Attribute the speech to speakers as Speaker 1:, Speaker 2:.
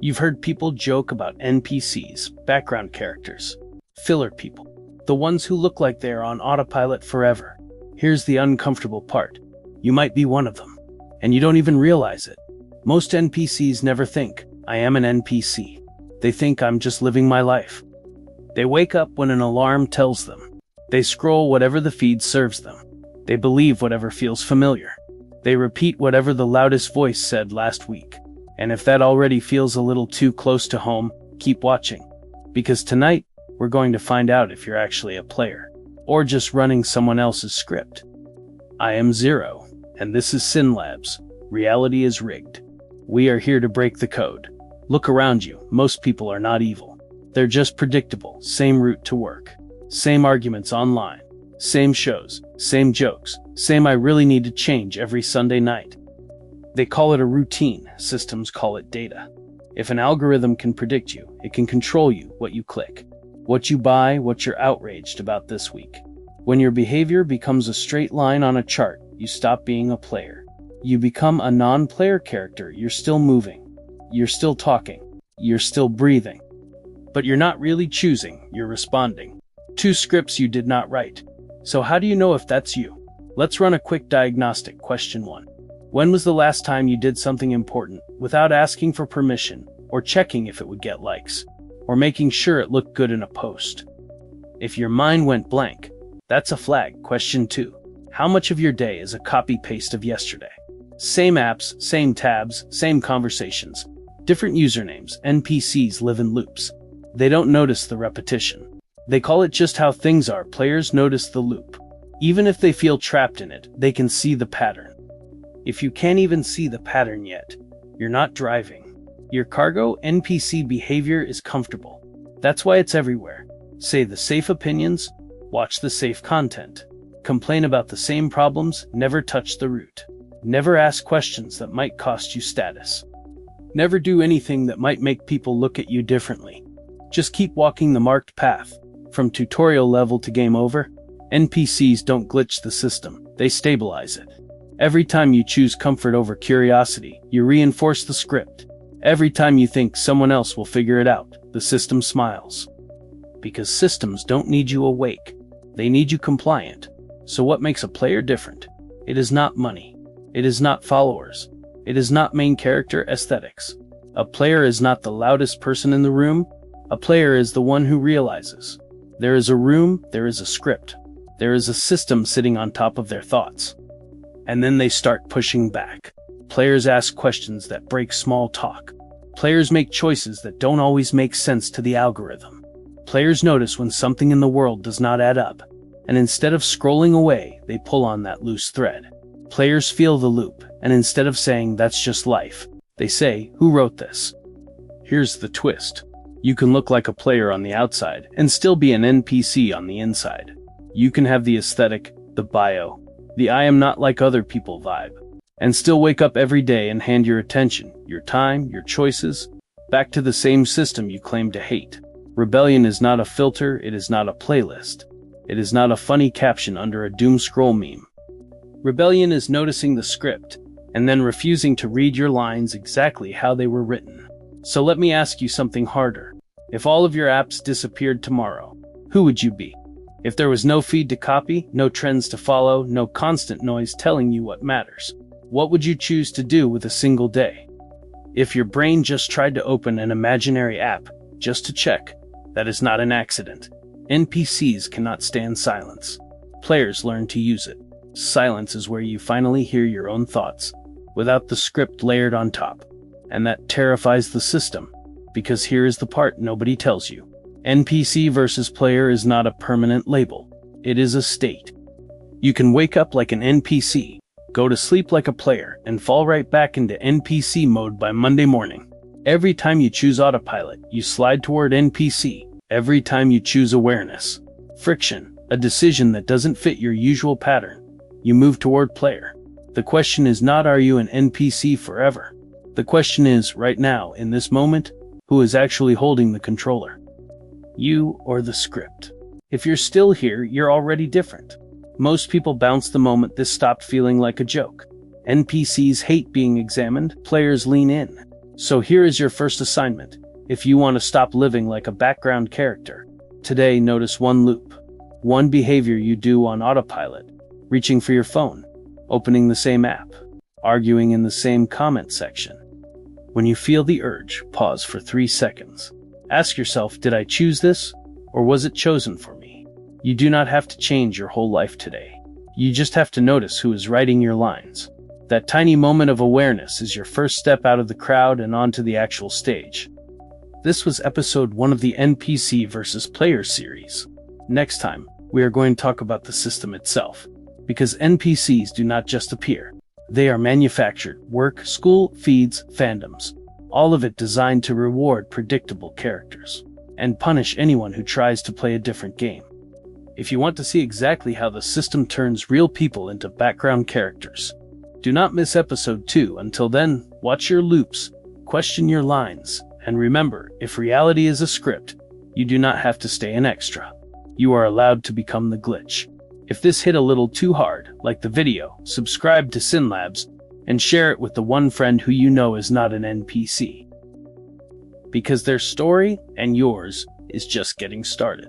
Speaker 1: You've heard people joke about NPCs, background characters, filler people, the ones who look like they're on autopilot forever. Here's the uncomfortable part. You might be one of them, and you don't even realize it. Most NPCs never think, I am an NPC. They think I'm just living my life. They wake up when an alarm tells them. They scroll whatever the feed serves them. They believe whatever feels familiar. They repeat whatever the loudest voice said last week. And if that already feels a little too close to home, keep watching. Because tonight, we're going to find out if you're actually a player, or just running someone else's script. I am Zero, and this is CYNLABS. Reality is rigged. We are here to break the code. Look around you, most people are not evil. They're just predictable, same route to work. Same arguments online. Same shows, same jokes, same I really need to change every Sunday night. They call it a routine, systems call it data. If an algorithm can predict you, it can control you, what you click, what you buy, what you're outraged about this week. When your behavior becomes a straight line on a chart, you stop being a player. You become a non-player character. You're still moving. You're still talking. You're still breathing. But you're not really choosing, you're responding. 2 scripts you did not write. So how do you know if that's you? Let's run a quick diagnostic. Question 1. When was the last time you did something important without asking for permission, or checking if it would get likes, or making sure it looked good in a post? If your mind went blank, that's a flag. Question 2. How much of your day is a copy-paste of yesterday? Same apps, same tabs, same conversations, different usernames. NPCs live in loops. They don't notice the repetition. They call it just how things are. Players notice the loop. Even if they feel trapped in it, they can see the pattern. If you can't even see the pattern yet, you're not driving. Your cargo NPC behavior is comfortable. That's why it's everywhere. Say the safe opinions, watch the safe content. Complain about the same problems, never touch the root. Never ask questions that might cost you status. Never do anything that might make people look at you differently. Just keep walking the marked path. From tutorial level to game over, NPCs don't glitch the system, they stabilize it. Every time you choose comfort over curiosity, you reinforce the script. Every time you think someone else will figure it out, the system smiles. Because systems don't need you awake, they need you compliant. So what makes a player different? It is not money. It is not followers. It is not main character aesthetics. A player is not the loudest person in the room. A player is the one who realizes. There is a room, there is a script. There is a system sitting on top of their thoughts. And then they start pushing back. Players ask questions that break small talk. Players make choices that don't always make sense to the algorithm. Players notice when something in the world does not add up. And instead of scrolling away, they pull on that loose thread. Players feel the loop, and instead of saying, that's just life, they say, who wrote this? Here's the twist. You can look like a player on the outside, and still be an NPC on the inside. You can have the aesthetic, the bio, the I am not like other people vibe, and still wake up every day and hand your attention, your time, your choices, back to the same system you claim to hate. Rebellion is not a filter, it is not a playlist. It is not a funny caption under a doom scroll meme. Rebellion is noticing the script, and then refusing to read your lines exactly how they were written. So let me ask you something harder. If all of your apps disappeared tomorrow, who would you be? If there was no feed to copy, no trends to follow, no constant noise telling you what matters, what would you choose to do with a single day? If your brain just tried to open an imaginary app, just to check, that is not an accident. NPCs cannot stand silence. Players learn to use it. Silence is where you finally hear your own thoughts, without the script layered on top. And that terrifies the system, because here is the part nobody tells you. NPC versus player is not a permanent label. It is a state. You can wake up like an NPC, go to sleep like a player, and fall right back into NPC mode by Monday morning. Every time you choose autopilot, you slide toward NPC. Every time you choose awareness, friction, a decision that doesn't fit your usual pattern, you move toward player. The question is not, are you an NPC forever? The question is, right now, in this moment, who is actually holding the controller? You or the script? If you're still here, you're already different. Most people bounce the moment this stopped feeling like a joke. NPCs hate being examined, players lean in. So here is your first assignment. If you want to stop living like a background character, today notice one loop, one behavior you do on autopilot, reaching for your phone, opening the same app, arguing in the same comment section. When you feel the urge, pause for 3 seconds. Ask yourself, did I choose this, or was it chosen for me? You do not have to change your whole life today. You just have to notice who is writing your lines. That tiny moment of awareness is your first step out of the crowd and onto the actual stage. This was episode 1 of the NPC versus player series. Next time, we are going to talk about the system itself, because NPCs do not just appear. They are manufactured, work, school, feeds, fandoms, all of it designed to reward predictable characters and punish anyone who tries to play a different game. If you want to see exactly how the system turns real people into background characters, do not miss episode 2. Until then, watch your loops, question your lines, and remember, if reality is a script, you do not have to stay an extra. You are allowed to become the glitch. If this hit a little too hard, like the video, subscribe to Cyn-Labs, and share it with the one friend who you know is not an NPC. Because their story and yours is just getting started.